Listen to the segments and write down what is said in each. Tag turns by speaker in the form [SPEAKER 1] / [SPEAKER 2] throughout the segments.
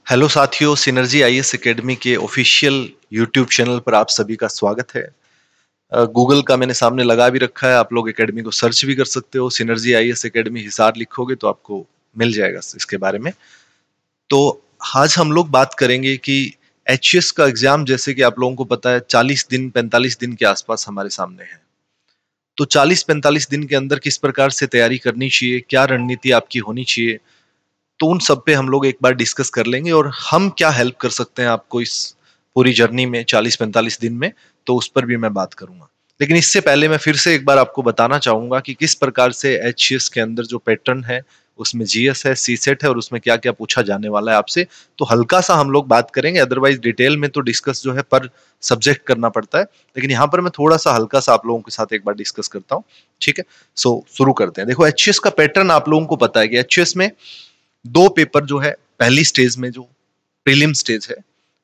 [SPEAKER 1] Hello साथियों, synergy IAS academy के official YouTube channel पर आप सभी का स्वागत है। गूगल का मैंने सामने लगा भी रखा है, आप लोग एकेडमी को सर्च भी कर सकते हो। सिनर्जी आईएएस एकेडमी हिसार लिखोगे तो आपको मिल जाएगा इसके बारे में। तो आज हम लोग बात करेंगे कि एचएस का एग्जाम, जैसे कि आप लोगों को पता है, 40 दिन 45 दिन के आसपास हमारे सामने है। तो 40-45 दिन के अंदर किस प्रकार से तैयारी करनी चाहिए, क्या रणनीति आपकी होनी चाहिए, तो उन सब पे हम लोग एक बार डिस्कस कर लेंगे और हम क्या हेल्प कर सकते हैं आपको इस पूरी जर्नी में 40-45 दिन में, तो उस पर भी मैं बात करूंगा। लेकिन इससे पहले मैं फिर से एक बार आपको बताना चाहूंगा कि किस प्रकार से एचसीएस के अंदर जो पैटर्न है उसमें जीएस है, सीसेट है और उसमें क्या क्या पूछा जाने वाला है आपसे। तो हल्का सा हम लोग बात करेंगे, अदरवाइज डिटेल में तो डिस्कस जो है पर सब्जेक्ट करना पड़ता है, लेकिन यहाँ पर मैं थोड़ा सा हल्का सा आप लोगों के साथ एक बार डिस्कस करता हूँ। ठीक है, सो शुरू करते हैं। देखो, एचसीएस का पैटर्न आप लोगों को पता है कि एचसीएस में दो पेपर जो है, पहली स्टेज में जो प्रीलिम स्टेज है,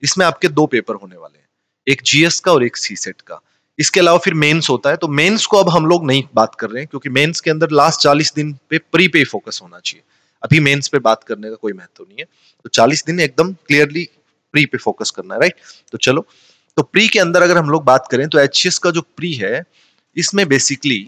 [SPEAKER 1] इसमें आपके दो पेपर होने वाले हैं, एक जीएस का और एक सीसेट का। इसके अलावा फिर मेंस होता है। तो मेंस को अब हम लोग नहीं बात कर रहे हैं, क्योंकि मेंस के अंदर लास्ट 40 दिन पे प्री पे फोकस होना चाहिए। अभी मेंस पे बात करने का कोई महत्व नहीं है। तो 40 दिन एकदम क्लियरली प्री पे फोकस करना है, राइट। तो चलो, तो प्री के अंदर अगर हम लोग बात करें तो एचसीएस का जो प्री है, इसमें बेसिकली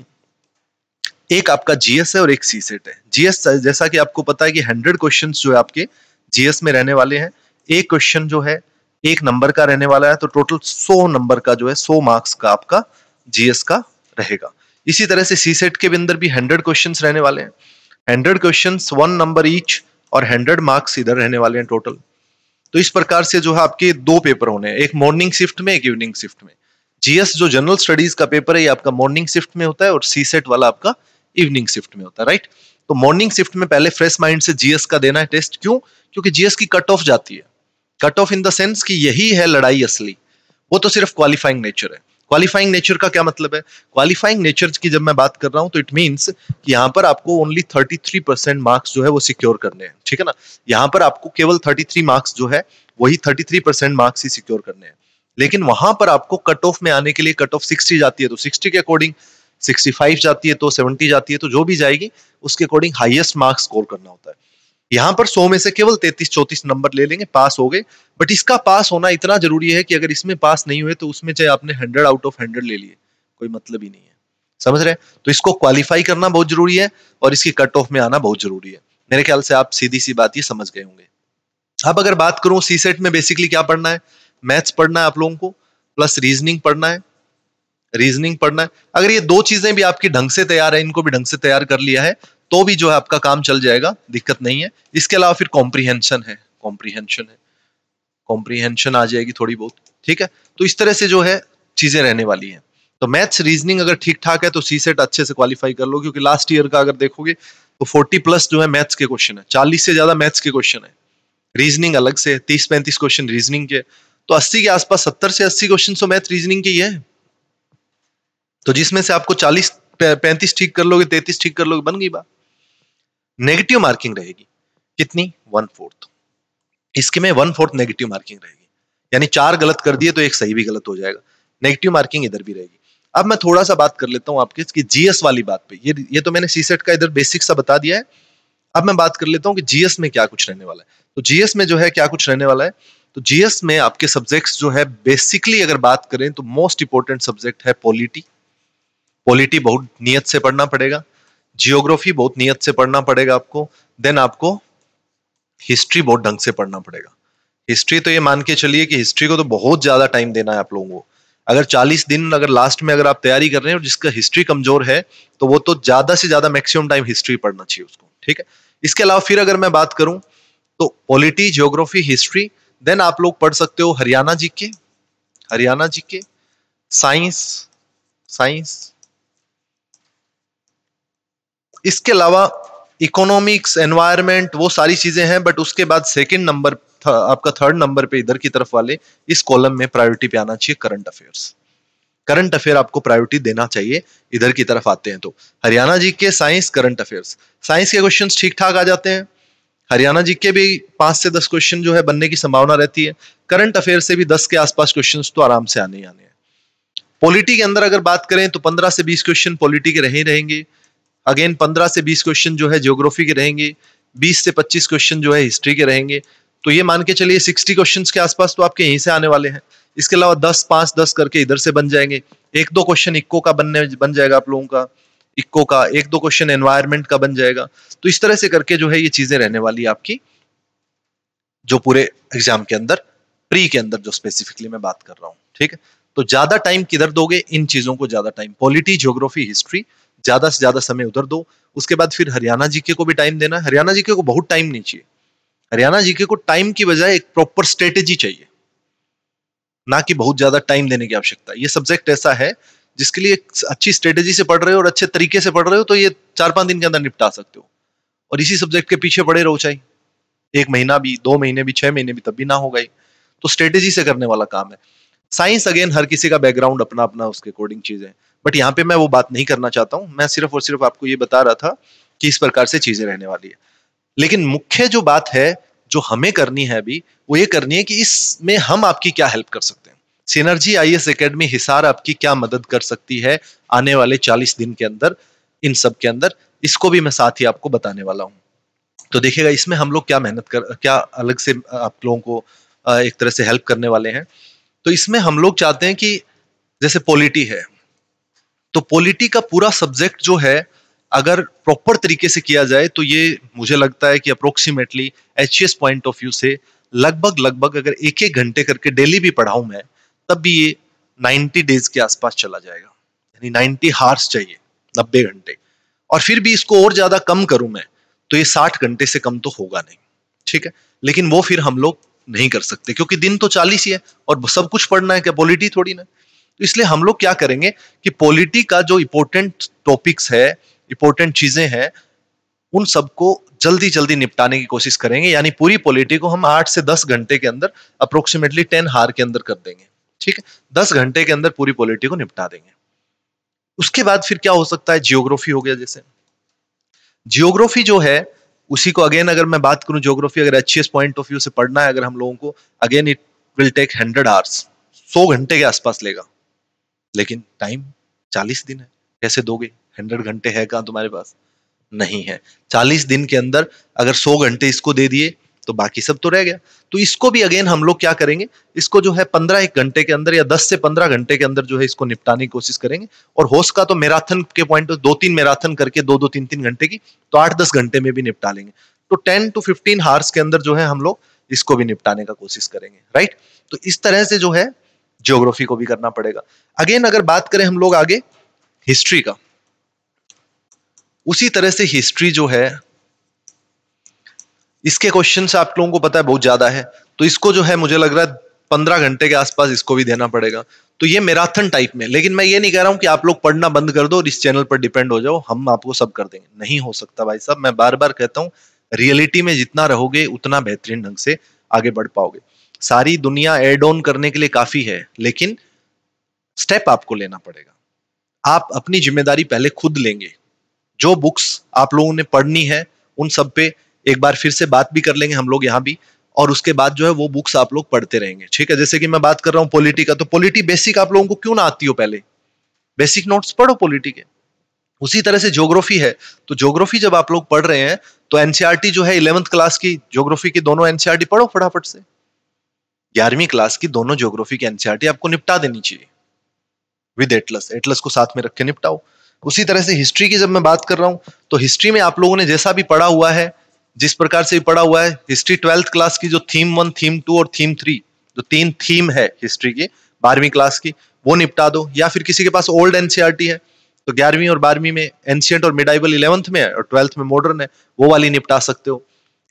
[SPEAKER 1] एक आपका जीएस है और एक सीसेट है। जीएस, जैसा कि आपको पता है कि 100 क्वेश्चंस जो है आपके जीएस में रहने वाले हैं। एक क्वेश्चन जो है 1 नंबर का रहने वाला है, तो टोटल 100 नंबर का जो है 100 मार्क्स का आपका जीएस का रहेगा। इसी तरह से सीसेट के अंदर भी 100 क्वेश्चंस रहने वाले हैं। 100 क्वेश्चंस 1 नंबर ईच और 100 मार्क्स इधर रहने वाले हैं टोटल। तो इस प्रकार से जो है आपके दो पेपर होने हैं, एक मॉर्निंग शिफ्ट में, एक इवनिंग शिफ्ट में। जीएस जो जनरल स्टडीज का पेपर है, ये आपका मॉर्निंग शिफ्ट में होता है और सीसेट वाला आपका इवनिंग शिफ्ट में होता है, राइट। तो मॉर्निंग शिफ्ट में पहले फ्रेश माइंड से जीएस का देना है टेस्ट। क्यों? क्योंकि जीएस की कट ऑफ जाती है। Cut off in the sense कि यही है लड़ाई असली, वो तो सिर्फ क्वालिफाइंग नेचर है। क्वालिफाइंग नेचर का क्या मतलब है? क्वालिफाइंग नेचर की जब मैं बात कर रहा हूं तो इट मींस कि यहां पर आपको ओनली 33% मार्क्स जो है वो सिक्योर करने हैं, ठीक है ना। यहां पर आपको केवल 33 मार्क्स जो है, वही 33% मार्क्स ही सिक्योर करने हैं। लेकिन वहां पर आपको कट ऑफ में आने के लिए कट ऑफ 60 जाती है, तो 60 के अकॉर्डिंग 65 जाती है, तो 70 जाती है, तो जो भी जाएगी उसके अकॉर्डिंग हाईएस्ट मार्क्स स्कोर करना होता है। यहां पर 100 में से केवल 33-34 नंबर ले लेंगे, पास हो गए। बट इसका पास होना इतना जरूरी है कि अगर इसमें पास नहीं हुए तो उसमें चाहे आपने 100 आउट ऑफ 100 ले लिए, कोई मतलब ही नहीं है। समझ रहे हैं? तो इसको क्वालिफाई करना बहुत जरूरी है और इसकी कट ऑफ में आना बहुत जरूरी है। मेरे ख्याल से आप सीधी सी बात ये समझ गए होंगे। अब अगर बात करूं सीसेट में, बेसिकली क्या पढ़ना है? मैथ्स पढ़ना है आप लोगों को, प्लस रीजनिंग पढ़ना है। रीजनिंग पढ़ना है। अगर ये दो चीजें भी आपकी ढंग से तैयार है, इनको भी ढंग से तैयार कर लिया है, तो भी जो है आपका काम चल जाएगा, दिक्कत नहीं है। इसके अलावा फिर कॉम्प्रीहेंशन है, कॉम्प्रीहेंशन आ जाएगी थोड़ी बहुत, ठीक है। तो इस तरह से जो है चीजें रहने वाली हैं। तो मैथ्स रीजनिंग अगर ठीक ठाक है तो सीसेट अच्छे से क्वालिफाई कर लो, क्योंकि लास्ट ईयर का अगर देखोगे तो 40+ जो है मैथ्स के क्वेश्चन है, 40 से ज्यादा मैथ्स के क्वेश्चन है। रीजनिंग अलग से 30-35 क्वेश्चन रीजनिंग के, तो 80 के आसपास 70 से 80 क्वेश्चन तो मैथ रीजनिंग के ही है। तो जिसमें से आपको 40-35 ठीक कर लोगे, 33 ठीक कर लोगे, बन गई बात। नेगेटिव मार्किंग रहेगी कितनी? 1/4। इसके में 1/4 नेगेटिव मार्किंग रहेगी, यानी 4 गलत कर दिए तो एक सही भी गलत हो जाएगा। नेगेटिव मार्किंग इधर भी रहेगी। अब मैं थोड़ा सा बात कर लेता हूं आपके इसकी जीएस वाली बात पे। ये तो मैंने सीसेट का इधर बेसिक सा बता दिया है। अब मैं बात कर लेता हूं कि जीएस में क्या कुछ रहने वाला है। तो जीएस में जो है क्या कुछ रहने वाला है, तो जीएस में आपके सब्जेक्ट्स जो है, बेसिकली अगर बात करें तो मोस्ट इंपोर्टेंट सब्जेक्ट है पॉलिटी। पॉलिटी बहुत नियत से पढ़ना पड़ेगा। जियोग्राफी बहुत नियत से पढ़ना पड़ेगा आपको। देन आपको हिस्ट्री बहुत ढंग से पढ़ना पड़ेगा। हिस्ट्री तो ये मान के चलिए कि हिस्ट्री को तो बहुत ज्यादा टाइम देना है आप लोगों को। अगर 40 दिन अगर लास्ट में अगर आप तैयारी कर रहे हैं और जिसका हिस्ट्री कमजोर है, तो वो तो ज्यादा से ज्यादा मैक्सिमम टाइम हिस्ट्री पढ़ना चाहिए उसको, ठीक है। इसके अलावा फिर अगर मैं बात करूं तो पॉलिटी, जियोग्राफी, हिस्ट्री, देन आप लोग पढ़ सकते हो हरियाणा जीके, साइंस, साइंस। इसके अलावा इकोनॉमिक्स, एनवायरनमेंट, वो सारी चीजें हैं। बट उसके बाद सेकंड नंबर, आपका थर्ड नंबर पे इधर की तरफ वाले इस कॉलम में प्रायोरिटी पे आना चाहिए करंट अफेयर्स। करंट अफेयर आपको प्रायोरिटी देना चाहिए। इधर की तरफ आते हैं तो हरियाणा जी के साइंस, करंट अफेयर्स। साइंस के क्वेश्चंस ठीक ठाक आ जाते हैं। हरियाणा जी के भी 5 से 10 क्वेश्चन जो है बनने की संभावना रहती है। करंट अफेयर से भी 10 के आसपास क्वेश्चन तो आराम से आने ही आने हैं। पॉलिटी के अंदर अगर बात करें तो 15 से 20 क्वेश्चन पॉलिटी के रहे रहेंगे। अगेन 15 से 20 क्वेश्चन जो है ज्योग्राफी के रहेंगे। 20 से 25 क्वेश्चन जो है हिस्ट्री के रहेंगे। तो ये मान के चलिए 60 क्वेश्चंस के आसपास तो आपके यहीं से आने वाले हैं। इसके अलावा 10 5 10 करके इधर से बन जाएंगे। एक दो क्वेश्चन इक्को का बन जाएगा आप लोगों का, इक्को का एक दो क्वेश्चन एनवायरनमेंट का बन जाएगा। तो इस तरह से करके जो है ये चीजें रहने वाली है आपकी, जो पूरे एग्जाम के अंदर, प्री के अंदर जो स्पेसिफिकली मैं बात कर रहा हूँ। ठीक है, तो ज्यादा टाइम किधर दोगे, इन चीजों को ज्यादा टाइम, पॉलिटी, ज्योग्राफी, हिस्ट्री, ज्यादा से ज्यादा समय उधर दो। उसके बाद फिर हरियाणा जीके को भी टाइम देना है। हरियाणा जीके को बहुत टाइम नहीं चाहिए, हरियाणा जीके को टाइम की बजाय एक प्रॉपर स्ट्रेटेजी चाहिए, ना कि बहुत ज्यादा टाइम देने की आवश्यकता। ये सब्जेक्ट ऐसा है जिसके लिए अच्छी स्ट्रेटेजी से पढ़ रहे हो और अच्छे तरीके से पढ़ रहे हो तो ये 4-5 दिन के अंदर निपटा सकते हो। और इसी सब्जेक्ट के पीछे पड़े रहो, चाहे 1 महीना भी, 2 महीने भी, 6 महीने भी, तब भी ना होगा ही। तो स्ट्रेटेजी से करने वाला काम है। साइंस अगेन हर किसी का बैकग्राउंड अपना अपना, उसके अकॉर्डिंग चीजें, बट यहाँ पे मैं वो बात नहीं करना चाहता हूँ। मैं सिर्फ और सिर्फ आपको ये बता रहा था कि इस प्रकार से चीजें रहने वाली है। लेकिन मुख्य जो बात है जो हमें करनी है अभी, वो ये करनी है कि इसमें हम आपकी क्या हेल्प कर सकते हैं। सिनर्जी आईएएस एकेडमी हिसार आपकी क्या मदद कर सकती है आने वाले 40 दिन के अंदर, इन सब के अंदर, इसको भी मैं साथ ही आपको बताने वाला हूँ। तो देखिएगा इसमें हम लोग क्या मेहनत कर, क्या अलग से आप लोगों को एक तरह से हेल्प करने वाले हैं। तो इसमें हम लोग चाहते हैं कि जैसे पॉलिटी है, तो पॉलिटी का पूरा सब्जेक्ट जो है अगर प्रॉपर तरीके से किया जाए तो ये मुझे लगता है कि approximately HS point of view से लगभग अगर 1-1 घंटे करके डेली भी पढ़ाऊं मैं, तब भी ये 90 डेज के आसपास चला जाएगा। यानी 90 हार्स चाहिए, 90 घंटे। और फिर भी इसको और ज्यादा कम करूं मैं तो ये 60 घंटे से कम तो होगा नहीं। ठीक है, लेकिन वो फिर हम लोग नहीं कर सकते क्योंकि दिन तो 40 ही है और सब कुछ पढ़ना है, क्या पॉलिटी थोड़ी ना। तो इसलिए हम लोग क्या करेंगे कि पॉलिटी का जो इंपॉर्टेंट टॉपिक्स है, इंपॉर्टेंट चीजें हैं, उन सबको जल्दी जल्दी निपटाने की कोशिश करेंगे। यानी पूरी पॉलिटी को हम 8 से 10 घंटे के अंदर, अप्रोक्सीमेटली 10 हार के अंदर कर देंगे। ठीक है, 10 घंटे के अंदर पूरी पॉलिटी को निपटा देंगे। उसके बाद फिर क्या हो सकता है, जियोग्राफी हो गया। जैसे जियोग्राफी जो है उसी को अगेन अगर मैं बात करूं, ज्योग्राफी अगर अच्छे पॉइंट ऑफ व्यू से पढ़ना है अगर हम लोगों को, again it will take 100 hours, 100 घंटे के आसपास लेगा। लेकिन टाइम 40 दिन है, कैसे दोगे? 100 घंटे है कहां तुम्हारे पास? नहीं है। 40 दिन के अंदर अगर 100 घंटे इसको दे दिए तो बाकी सब तो रह गया। तो इसको भी अगेन हम लोग क्या करेंगे, इसको जो है 15-1 घंटे के अंदर या 10 से 15 घंटे के अंदर जो है इसको निपटाने की कोशिश करेंगे। और हो सका तो मैराथन के पॉइंट 2-3 मैराथन करके 2-2 3-3 घंटे की, तो 8-10 घंटे में भी निपटा लेंगे। तो 10 to 15 हार्स के अंदर जो है हम लोग इसको भी निपटाने का कोशिश करेंगे। राइट, तो इस तरह से जो है ज्योग्राफी को भी करना पड़ेगा। अगेन अगर बात करें हम लोग आगे हिस्ट्री का, उसी तरह से हिस्ट्री जो है, इसके क्वेश्चंस आप लोगों को पता है बहुत ज्यादा है, तो इसको जो है मुझे लग रहा है 15 घंटे के आसपास इसको भी देना पड़ेगा। तो ये मैराथन टाइप में। लेकिन मैं ये नहीं कह रहा हूं कि आप लोग पढ़ना बंद कर दो और इस चैनल पर डिपेंड हो जाओ, हम आपको सब कर देंगे, नहीं हो सकता भाई साहब। मैं बार बार कहता हूं, रियलिटी में जितना रहोगे उतना बेहतरीन ढंग से आगे बढ़ पाओगे। सारी दुनिया एड ऑन करने के लिए काफी है, लेकिन स्टेप आपको लेना पड़ेगा। आप अपनी जिम्मेदारी पहले खुद लेंगे। जो बुक्स आप लोगों ने पढ़नी है उन सब पे एक बार फिर से बात भी कर लेंगे हम लोग यहाँ भी, और उसके बाद जो है वो बुक्स आप लोग पढ़ते रहेंगे। ठीक है, जैसे कि मैं बात कर रहा हूँ पॉलिटी का, तो पॉलिटी बेसिक आप लोगों को क्यों ना आती हो, पहले बेसिक नोट्स पढ़ो पॉलिटी के। उसी तरह से ज्योग्राफी है, तो ज्योग्राफी जब आप लोग पढ़ रहे हैं तो एनसीईआरटी जो है 11th क्लास की ज्योग्राफी की दोनों एनसीईआरटी पढ़ो फटाफट से। 11वीं क्लास की दोनों ज्योग्राफी की एनसीईआरटी आपको निपटा देनी चाहिए विद एटलस, एटलस को साथ में रख के निपटाओ। उसी तरह से हिस्ट्री की जब मैं बात कर रहा हूं, तो हिस्ट्री में आप लोगों ने जैसा भी पढ़ा हुआ है, जिस प्रकार से पढ़ा हुआ है, हिस्ट्री 12th क्लास की जो थीम 1, थीम 2 और थीम 3, जो 3 थीम है हिस्ट्री की 12वीं क्लास की, वो निपटा दो। या फिर किसी के पास ओल्ड एनसीईआरटी है तो 11वीं और 12वीं में एंशिएंट और मिडाइवल 11th में है और 12th में मॉडर्न है, वो वाली निपटा सकते हो।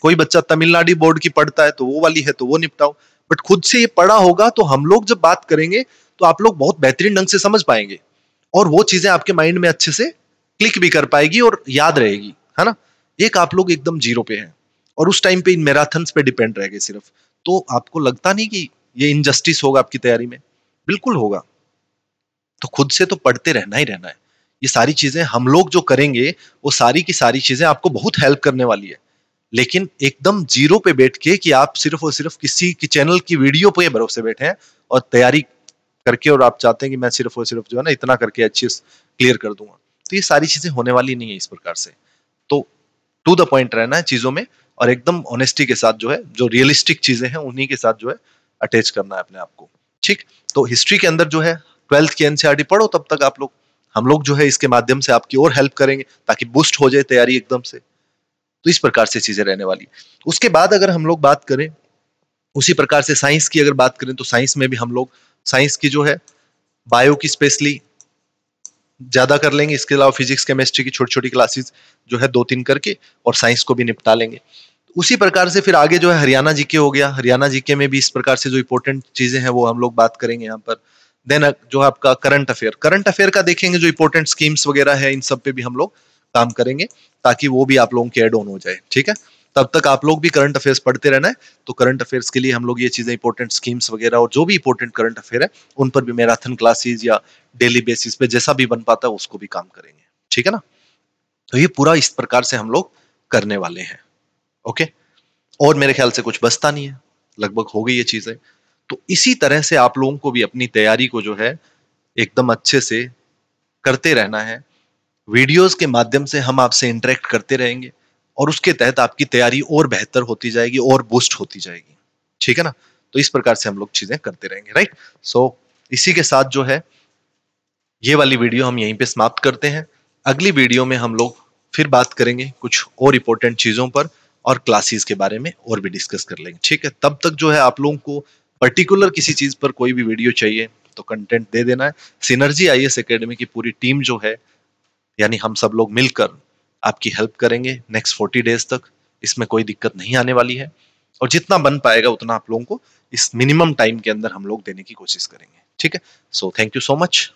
[SPEAKER 1] कोई बच्चा तमिलनाडु बोर्ड की पढ़ता है तो वो वाली है तो वो निपटाओ। बट खुद से ये पढ़ा होगा तो हम लोग जब बात करेंगे तो आप लोग बहुत बेहतरीन ढंग से समझ पाएंगे और वो चीजें आपके माइंड में अच्छे से क्लिक भी कर पाएगी और याद रहेगी, है ना। एक आप लोग एकदम जीरो पे हैं और उस टाइम पे इन मैराथन्स पे डिपेंड रह गए सिर्फ, तो आपको लगता नहीं कि ये इनजस्टिस होगा आपकी तैयारी में? बिल्कुल होगा। तो खुद से तो पढ़ते रहना ही रहना है। ये सारी चीजें हम लोग जो करेंगे वो सारी की सारी चीजें आपको बहुत हेल्प करने वाली है। लेकिन एकदम जीरो पे बैठ के कि आप सिर्फ और सिर्फ किसी की चैनल की वीडियो पे भरोसे बैठे हैं और तैयारी करके और आप चाहते हैं कि मैं सिर्फ और सिर्फ जो है ना इतना करके अच्छे से क्लियर कर दूंगा, तो ये सारी चीजें होने वाली नहीं है इस प्रकार से। तो टू द पॉइंट रहना है चीजों में, और एकदम ऑनेस्टी के साथ जो है, जो रियलिस्टिक चीजें हैं उन्हीं के साथ जो है अटैच करना है अपने आप को। ठीक, तो हिस्ट्री के अंदर जो है 12th की एनसीईआरटी पढ़ो तब तक आप लोग, हम लोग जो है इसके माध्यम से आपकी और हेल्प करेंगे ताकि बूस्ट हो जाए तैयारी एकदम से। तो इस प्रकार से चीजें रहने वाली। उसके बाद अगर हम लोग बात करें उसी प्रकार से साइंस की, अगर बात करें तो साइंस में भी हम लोग साइंस की जो है बायो की स्पेशली ज्यादा कर लेंगे, इसके अलावा फिजिक्स केमिस्ट्री की छोटी छोटी क्लासेस जो है 2-3 करके और साइंस को भी निपटा लेंगे। उसी प्रकार से फिर आगे जो है हरियाणा जीके हो गया, हरियाणा जीके में भी इस प्रकार से जो इंपॉर्टेंट चीजें हैं वो हम लोग बात करेंगे यहाँ पर। देन जो आपका करंट अफेयर का देखेंगे, जो इंपॉर्टेंट स्कीम्स वगैरह है इन सब पे भी हम लोग काम करेंगे ताकि वो भी आप लोगों के एड ऑन हो जाए। ठीक है, तब तक आप लोग भी करंट अफेयर्स पढ़ते रहना है। तो करंट अफेयर्स के लिए हम लोग ये चीजें इंपॉर्टेंट स्कीम्स वगैरह और जो भी इंपॉर्टेंट करंट अफेयर है उन पर भी मैराथन क्लासेस या डेली बेसिस पे जैसा भी बन पाता है उसको भी काम करेंगे। ठीक है ना, तो ये पूरा इस प्रकार से हम लोग करने वाले हैं। ओके, और मेरे ख्याल से कुछ बचता नहीं है, लगभग हो गई ये चीजें। तो इसी तरह से आप लोगों को भी अपनी तैयारी को जो है एकदम अच्छे से करते रहना है। वीडियोस के माध्यम से हम आपसे इंटरेक्ट करते रहेंगे और उसके तहत आपकी तैयारी और बेहतर होती जाएगी और बूस्ट होती जाएगी। ठीक है ना, तो इस प्रकार से हम लोग चीजें करते रहेंगे। राइट, सो इसी के साथ जो है ये वाली वीडियो हम यहीं पे समाप्त करते हैं। अगली वीडियो में हम लोग फिर बात करेंगे कुछ और इंपॉर्टेंट चीजों पर और क्लासेस के बारे में और भी डिस्कस कर लेंगे। ठीक है, तब तक जो है आप लोगों को पर्टिकुलर किसी चीज पर कोई भी वीडियो चाहिए तो कंटेंट दे देना है। सिनर्जी आईएएस एकेडमी की पूरी टीम जो है, यानी हम सब लोग मिलकर आपकी हेल्प करेंगे नेक्स्ट 40 डेज तक। इसमें कोई दिक्कत नहीं आने वाली है और जितना बन पाएगा उतना आप लोगों को इस मिनिमम टाइम के अंदर हम लोग देने की कोशिश करेंगे। ठीक है, so thank you so much.